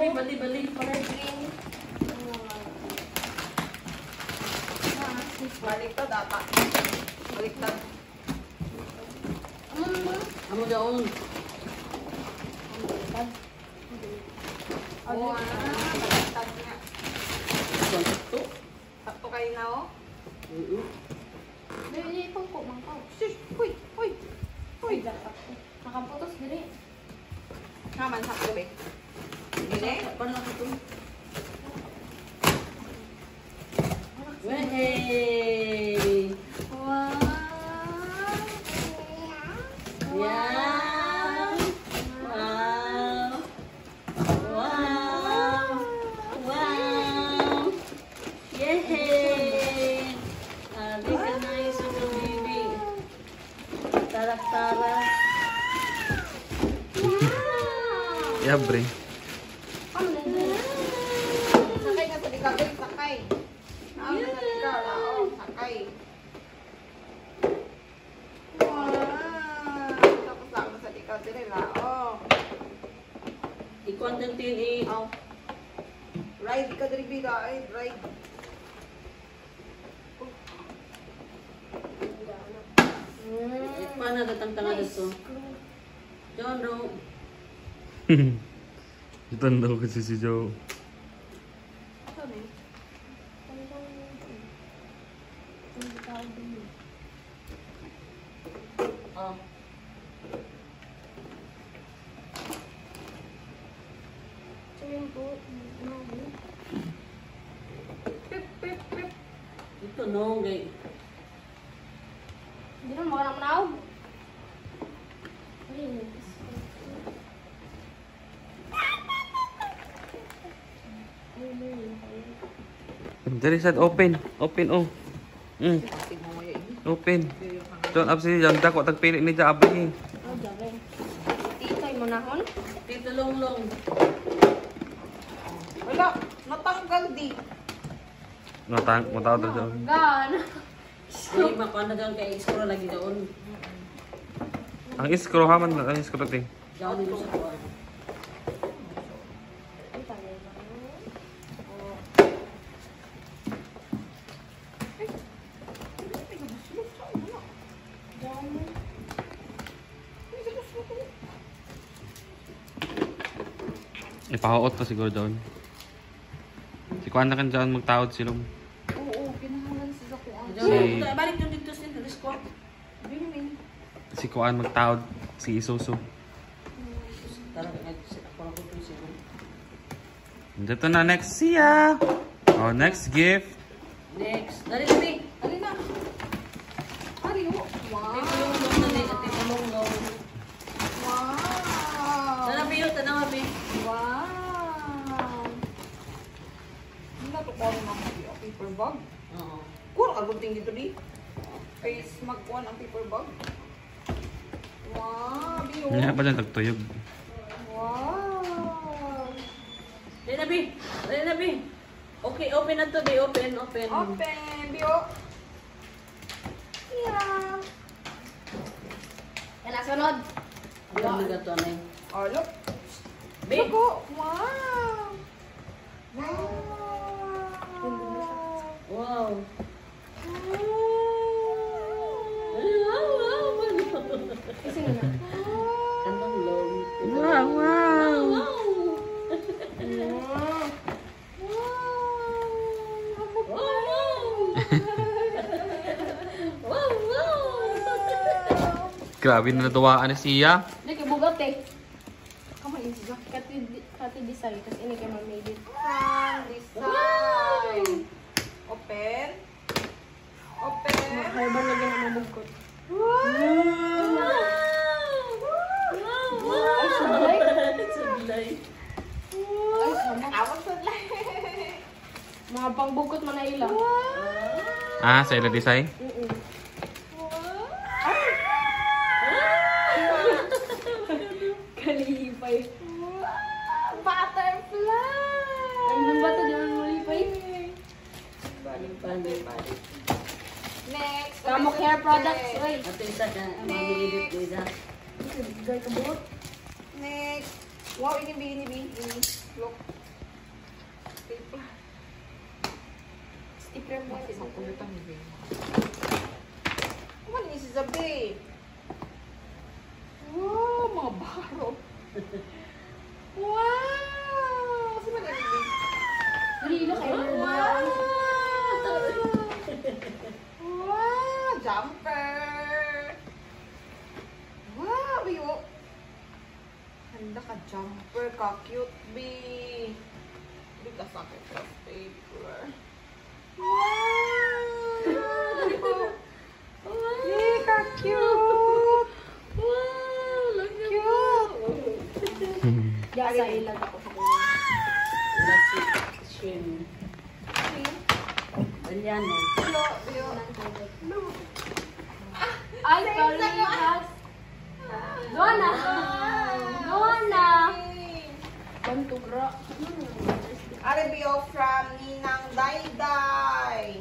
Bali. Color green. Baliktad ata. Baliktad. Amo daon. Wow, baliktad nga. Sakto. Sakto kayo na, oh. Dili itong ko, mangkaw. Shush! Uy! Uy, sakto. Nakaputos dili. Naman, sakto ba? Dili? Paano ako ito? Wey! Wow! Yan! Wow! Yay! Abi ka na isa ko, baby. Tarak-tarak. Yabre. Sakay nga sa likabing, sakay. Naaw na sa likaw, lao, sakay. Wow! Tapos lang na sa likaw, dire, lao. Ikuan ng tin Aw. Ride ka diri biga, ay, ride. Paano natangtanga dito? John, no. Tanda ko kasi si Joe. Oh. Ito no, gay. Hindi na mga naman. Dari sad open. Open oh. Open. Don't up si yang dak tag pili ni ja abay. Oh, jabe. Titoy mo nahon. Tito Longlong. Wala, natanggal di. Mataw to siya. Gan. Ay, makanagang kay explore lagi doon. Ang iskro haman ang iskro ting. Down mo sa kuwan. Ipahuot pa siguro doon. Si Kuan na kan dyan magtawad silong. Oo, kinahalan sa kuan. Si- Balik yung dito sa Risco. Si Kuan magtawad si Isuso. Tara, ako na ko siya. Dito na next siya. Oh, next gift. Next. Dali, dali. Dali na. Ari, oh. Wow. Tito Longlong na rin. Tito Longlong. Wow. Tanabi yun, tanabi. Wow. Hindi na to kuha ng mga paper bag. Oo. Kuha ka gunting dito di. Face magkuhan ang paper bag. Wow, biyo. Nga pa dyan tagtuyog. Wow. Dali, Nabi. Dali, Nabi. Okay, open na to, be. Open. Open, biyo. Yeah. Yan ang sunod. Ang ganda to, Anay. Oh, look. Be. Look, wow. Wow. Wow. Wow. Isa na. Kantang long. Wow, wow. Grabe na natuwaan na siya. Hindi kay bugat eh. Kamay siya. Kati design. Tapos ini kay made it. Design. Open. Open. Herbal lagi na mabugkot. Ay, sublay. Sublay. Ay, sama. Awas sa Mga pangbugkot man na ila. Ah, sa ila design? Kalipay. Butterfly. Ang ba ito di man malipay? Balik. Next. Kamok hair products. Oy. Ito isa ka. Mamili dito. Gay ka buot. Next. Wow, ini. Look. Paper. Sticker mo. Masih makulit ang ini. Kuman ini si Zabe. Wow, mga baro. Wow! Saan man ini? Rilo kayo. Wow! Wow! Jumper! Wow! Biyo! Handa ka jumper ka. Cute, B. Hindi ka sakit sa paper. Wow! Yay, ka cute! Wow, look at Cute! Gasa ilag ako sa kulo. That's it. Shrimp. Aliano. Hello, Biyo. Ay, sorry, guys. Joanna! Joanna! Bantugra. Arabio from Ninang Dayday.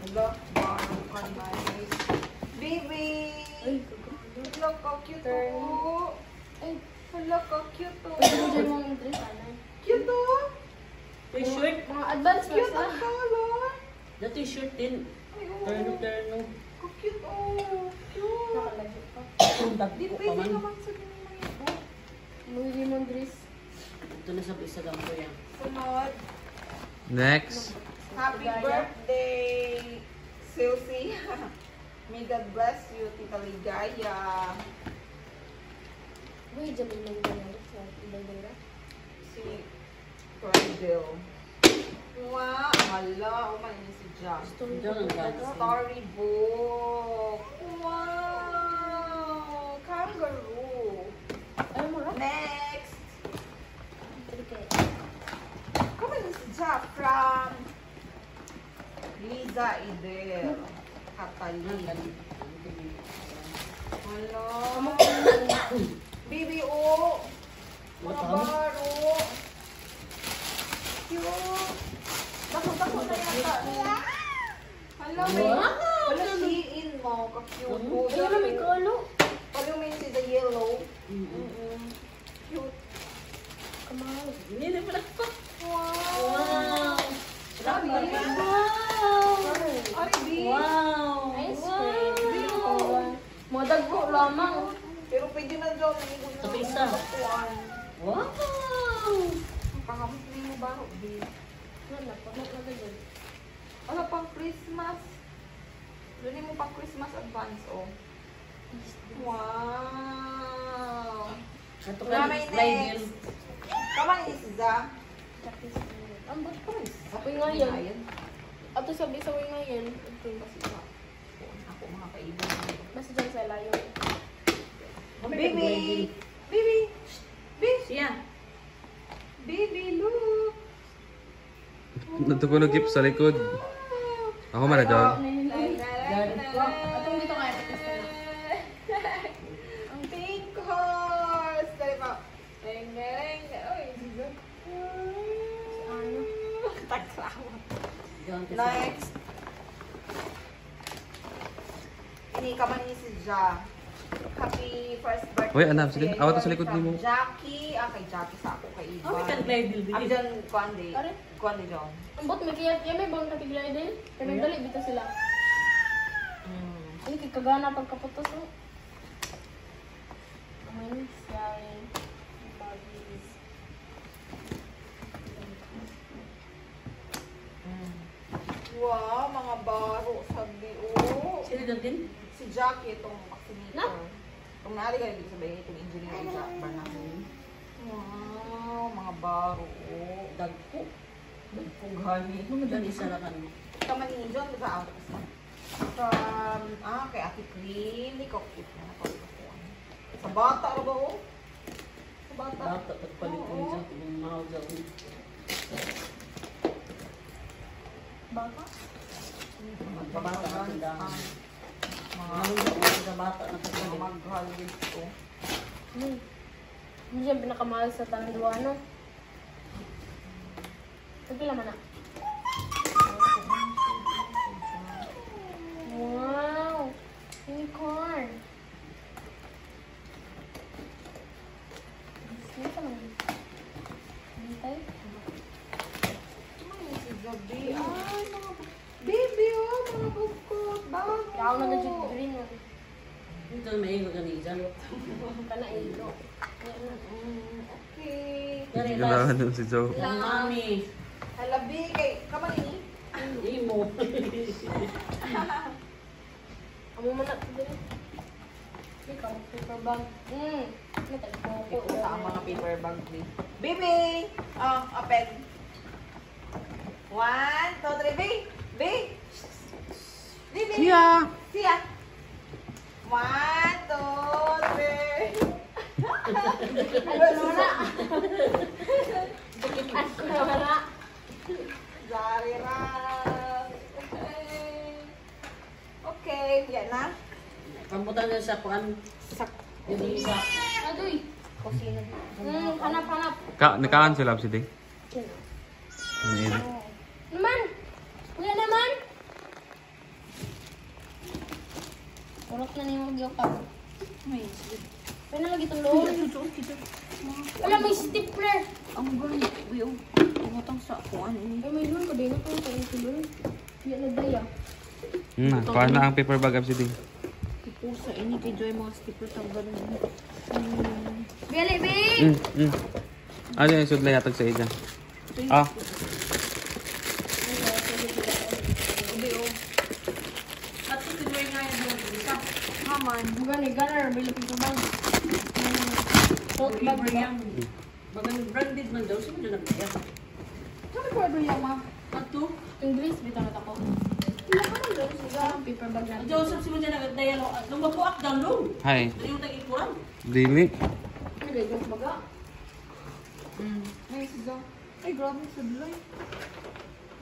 Hello, guys. Baby! Ay, Look how cute Turn. oh. ay. Look how cute oh. Pwede mo dyan mong interest, ano? Cute oh. T-shirt. Mga advance Cute na. ang color. The t-shirt din. Ay, oh. Terno. How cute oh. Cute. Nakalagay pa. Tundag Di ko pa pwede man. naman sa mga ito. Louis mong dress. Ito na sa isa lang ko yan. Sunod. Next. Happy Ligaya. birthday, Susie. May God bless you, Tita Ligaya. Uy, dyan mo lang ganyan. Sa ibang-ibang. Si Cordell. Wow, hala, umanin si Jack. Diyan ang gatas. Storybook. Wow, kangaroo. Ayaw mo, Rock? Next. Okay. Kumanin si Jack from Liza Idel. Katali. Hello. Baby, oh. Mga baro. Cute. Dako na yata. Hello, may. Wow. Wala Shein mo. Ka-cute mo. Ayun na, may kalo. Pag yung may the yellow. Mm-mm. Cute. Kamahal. Hindi pala pa. Wow. Grabe. Wow! Ay, B. Wow. Ice Wow. cream. Mga dagbo lamang. Pero pwede na dyan. Sa isa. Wow. Pangamit na yung baro, B. Wala pa. Wala dyan. Wala pang Christmas. Dali mo pang Christmas advance, oh. Wow. Ito Wala ka may slide next. Kamang isa. Ang ba't pa rin? Apoy ngayon. Ato sabi sa way ngayon. Ito kasi ba? Ako mga kaibigan. Basta dyan sa layo. Baby! Baby! Baby! Siya. Baby, look! Natutulog gift sa likod. Ako man na dyan. Atong dito kaya tapos na. Ang pink horse! Dali pa. Reng, reng, oy, siya. Ano? Taklawa. Diyan ka sa- Next. Ini ka man ni si Ja. Happy first birthday. Uy, anak, sige. Awat na sa likod From mo. Jackie. Kay Jackie sa ako kay Ivan. Oh, we can glide din. Ang dyan, kuande. Pare? Kuande dyan. Ang bot, may kaya may bang katigilay din? Kaya may dali dito sila. Ay, kagana pagkaputos oh. Amin, sayang. Bagis. Wow, mga baro. Sabi, oh. Sino doon din? Si Jackie, itong vaccinator. Na? Kung naali ka, ibig sabihin itong engineer ni Jack Barnahan. Wow, mga baro. Oh. Dagko. Pughani. Diyan isa lang ano. Kaman ni John, sa out na. From, kay Ate Queen. Ikaw cute na napagkakuan. Sa bata, ano ba, oh? Sa bata. Bata, pagpalit ko Oo. dyan. Kung mahal dyan. Baka? Pabata na tindahan. Mga Mahal dyan sa bata na mga pagpalit. mag-holidays ko. Hindi siya pinakamahal sa Tanduano. Ito naman na. Wow! Unicorn! Kana ilo. Okay. Kailangan doon si Joe. Ang mami. Halabi kay kamali. Hindi mo. Amo man na din. Ikaw, paper bag. Ito sa ang mga paper bag ni. Bibi! Oh, open. 1, 2, 3, Bi! Bi! Bibi! Siya! Siya! 1, 2, 3. Ano na? Sorry lang. Okay, yan na. Kambutan niya sa kuan. Sak. Hindi sa. Adoy. Kusina. Hanap. Naka-cancel up si Ding. Naman. Kuya naman. Urot na niyo mag-yokap. Pwede na lagi itong loon. Wala, may stapler. Ang ganda. Uy, tumutang sa kuan. Ay, may loon. Kaday na po. Kaya ito loon. Yan na daya. Kuha na ang paper bag up si Ding. Pusa ini kay Joy mga stipple tanggal. Bili, Bing! Ano yung sudlay hatag sa ida? Ah, At ito ko nga yung isa. Haman. Gani, ganar. Bili pito bag. Tote bag ba? Yang. Bagang branded man daw. Sino na nagkaya? Ano ko ba yung ma? Ato. English, bitaw na ako. Wala ka na doon. Siga ang paper bag natin. Joseph, si mo dyan nagdaya. Nung mapuak down low. hi. Yung nag-ikuran. Dili. Ano ba yung baga? Ay, siya. Ay, grabe sa dulay.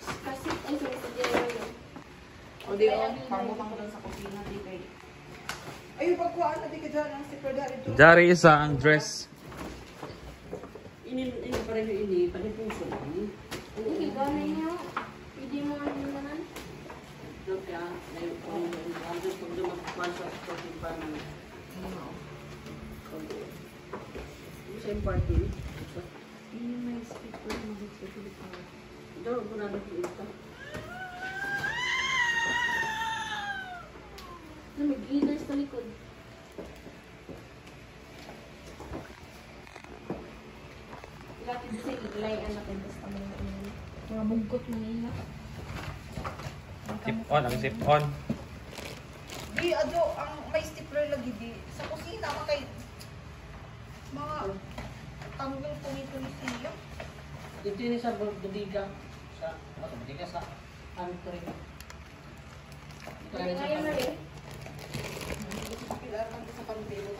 Kasi, ay, sorry, sa Jerry yun. O di o, pamutang ko lang sa kusina di kay. Ay, pagkuhaan na di ka dyan ang stipple dahil ito. Jari isa ang dress. Ini pa rin yung ini. Panipuso na ini. Hindi, gani niyo. Hindi mo ano naman. Doon kaya, ngayon ko yung andun kung dumakuan sa shopping pa ng kondo. Sa yung party. Ini may stipple mo sa Pilipinas. Doon ko na nag-iita. Ano, may glitter sa likod. Lapit sa ilayan natin. Basta mga bugkot mo nila. Zip on, ang zip on. Di, ado, ang may stipler lagi di. Sa kusina, makay mga tanggal po nito ni siya. Dito yun sa Budiga. Sa Budiga sa Antry. Hindi ngayon na rin. Pilar man sa pantilo.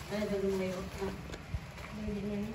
Ay, gagawin mo yun. Hindi din yan.